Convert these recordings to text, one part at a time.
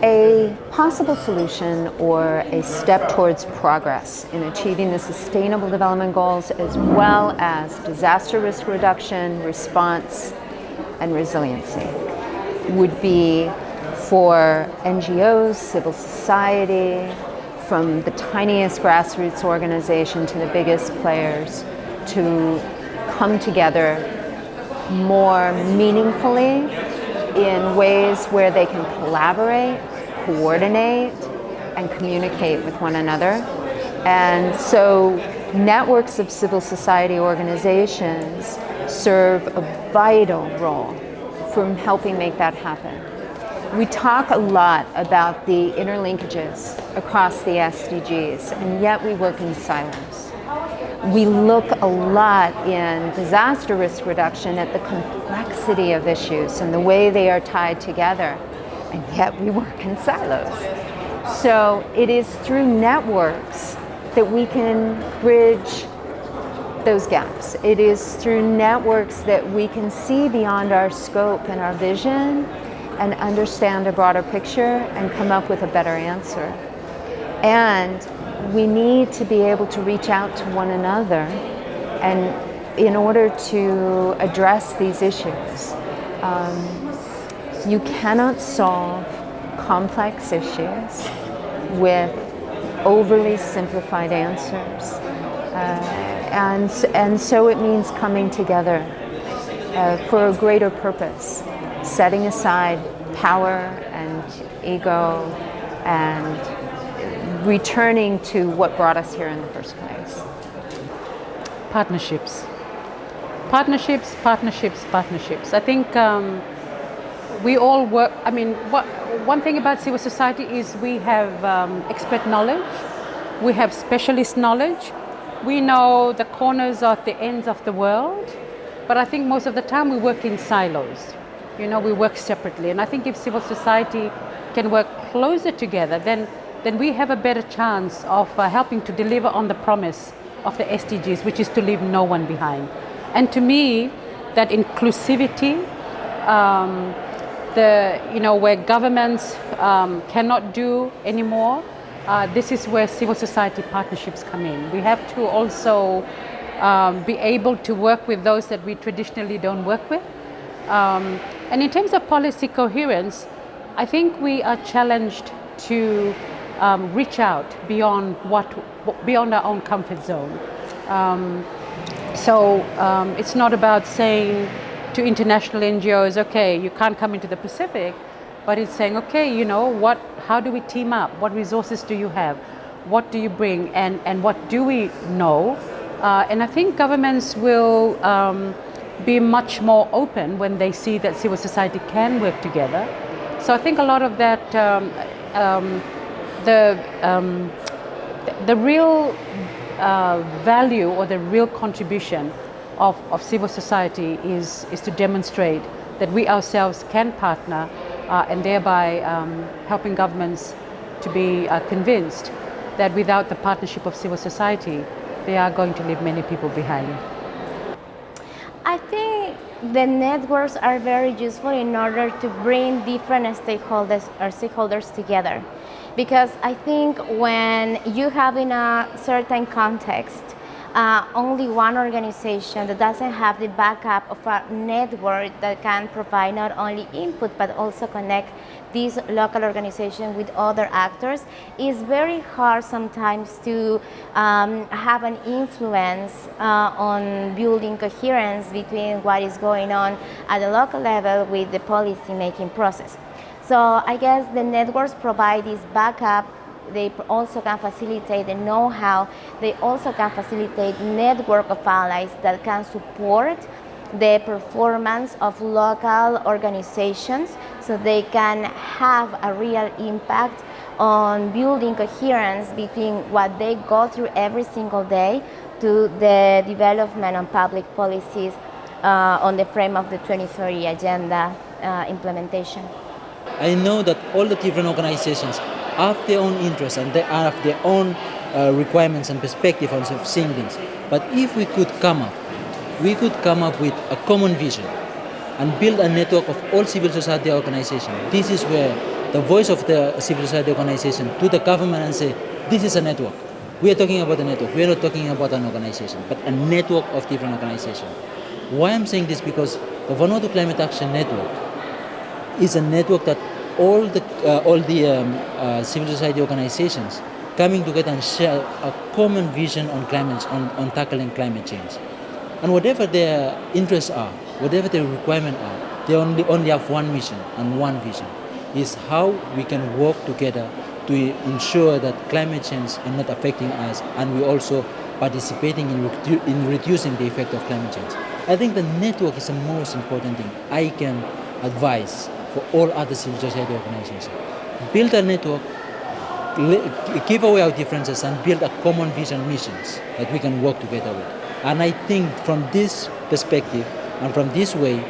A possible solution or a step towards progress in achieving the Sustainable Development Goals, as well as disaster risk reduction, response, and resiliency, would be for NGOs, civil society, from the tiniest grassroots organization to the biggest players, to come together more meaningfully in ways where they can collaborate, coordinate, and communicate with one another. And so networks of civil society organizations serve a vital role for helping make that happen. We talk a lot about the interlinkages across the SDGs, and yet we work in silos. We look a lot in disaster risk reduction at the complexity of issues and the way they are tied together, and yet we work in silos. So it is through networks that we can bridge those gaps. It is through networks that we can see beyond our scope and our vision and understand a broader picture and come up with a better answer. And we need to be able to reach out to one another and in order to address these issues. You cannot solve complex issues with overly simplified answers. And so it means coming together for a greater purpose, setting aside power and ego and returning to what brought us here in the first place. Partnerships. Partnerships, partnerships, partnerships. I think we all work, one thing about civil society is we have expert knowledge, we have specialist knowledge, we know the corners of the ends of the world, but I think most of the time we work in silos. We work separately, and I think if civil society can work closer together, then we have a better chance of helping to deliver on the promise of the SDGs, which is to leave no one behind. And to me, that inclusivity, where governments cannot do anymore, this is where civil society partnerships come in. We have to also be able to work with those that we traditionally don't work with. And in terms of policy coherence, I think we are challenged to reach out beyond our own comfort zone. So it's not about saying to international NGOs, okay, you can't come into the Pacific, but it's saying, okay, how do we team up? What resources do you have? What do you bring? And what do we know? And I think governments will be much more open when they see that civil society can work together. So I think a lot of that, the real value or the real contribution of civil society is to demonstrate that we ourselves can partner and thereby helping governments to be convinced that without the partnership of civil society, they are going to leave many people behind. I think the networks are very useful in order to bring different stakeholders together. Because I think when you have in a certain context only one organization that doesn't have the backup of a network that can provide not only input but also connect these local organizations with other actors, it's very hard sometimes to have an influence on building coherence between what is going on at the local level with the policy making process. So I guess the networks provide this backup. They also can facilitate the know-how. They also can facilitate network of allies that can support the performance of local organizations so they can have a real impact on building coherence between what they go through every single day to the development of public policies on the frame of the 2030 agenda implementation. I know that all the different organizations have their own interests and they have their own requirements and perspective on seeing things. But if we could come up with a common vision and build a network of all civil society organizations. This is where the voice of the civil society organization to the government and say, this is a network. We are talking about a network. We are not talking about an organization, but a network of different organizations. Why I'm saying this? Because the Vanuatu Climate Action Network is a network that all the civil society organizations coming together and share a common vision on on tackling climate change. And whatever their interests are, whatever their requirements are, they only have one mission and one vision, is how we can work together to ensure that climate change is not affecting us, and we also participating in reducing the effect of climate change. I think the network is the most important thing I can advise for all other civil society organizations. Build a network, give away our differences, and build a common vision missions that we can work together with. And I think from this perspective and from this way,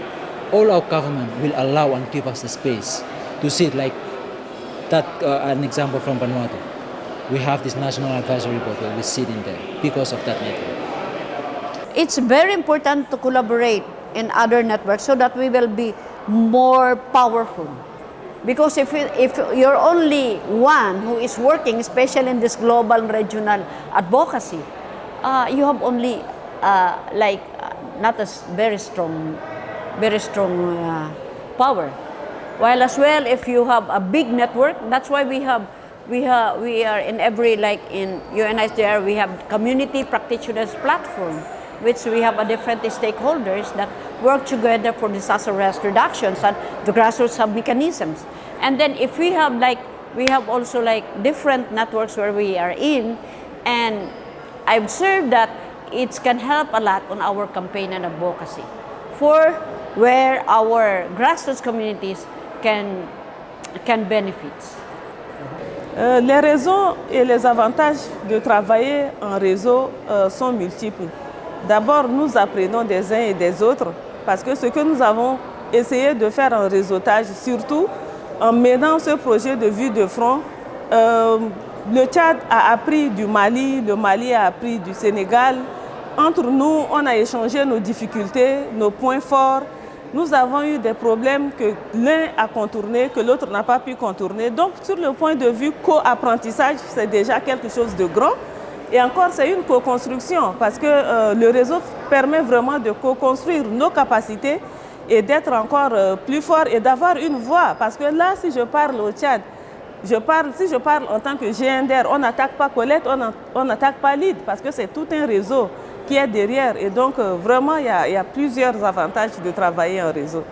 all our government will allow and give us the space to see it like that. An example from Vanuatu, we have this national advisory board where we sit in there because of that network. It's very important to collaborate in other networks so that we will be more powerful. Because if you're only one who is working, especially in this global regional advocacy, you have only not a very strong power. While as well, if you have a big network, that's why we are in every, like in UNHCR, we have community practitioners platform, which we have a different stakeholders that work together for disaster risk reductions, and the grassroots have mechanisms. And then if we have also like different networks where we are in, and I observed that it can help a lot on our campaign and advocacy for where our grassroots communities can benefit. Les raisons et les avantages de travailler en réseau sont multiples. D'abord, nous apprenons des uns et des autres, parce que ce que nous avons essayé de faire en réseautage, surtout en menant ce projet de vue de front, le Tchad a appris du Mali, le Mali a appris du Sénégal. Entre nous, on a échangé nos difficultés, nos points forts. Nous avons eu des problèmes que l'un a contournés, que l'autre n'a pas pu contourner. Donc, sur le point de vue co-apprentissage, c'est déjà quelque chose de grand. Et encore, c'est une co-construction, parce que le réseau permet vraiment de co-construire nos capacités et d'être encore plus fort et d'avoir une voix. Parce que là, si je parle au Tchad, si je parle en tant que GNDR, on n'attaque pas Colette, on n'attaque pas LID, parce que c'est tout un réseau qui est derrière. Et donc, vraiment, il y a plusieurs avantages de travailler en réseau.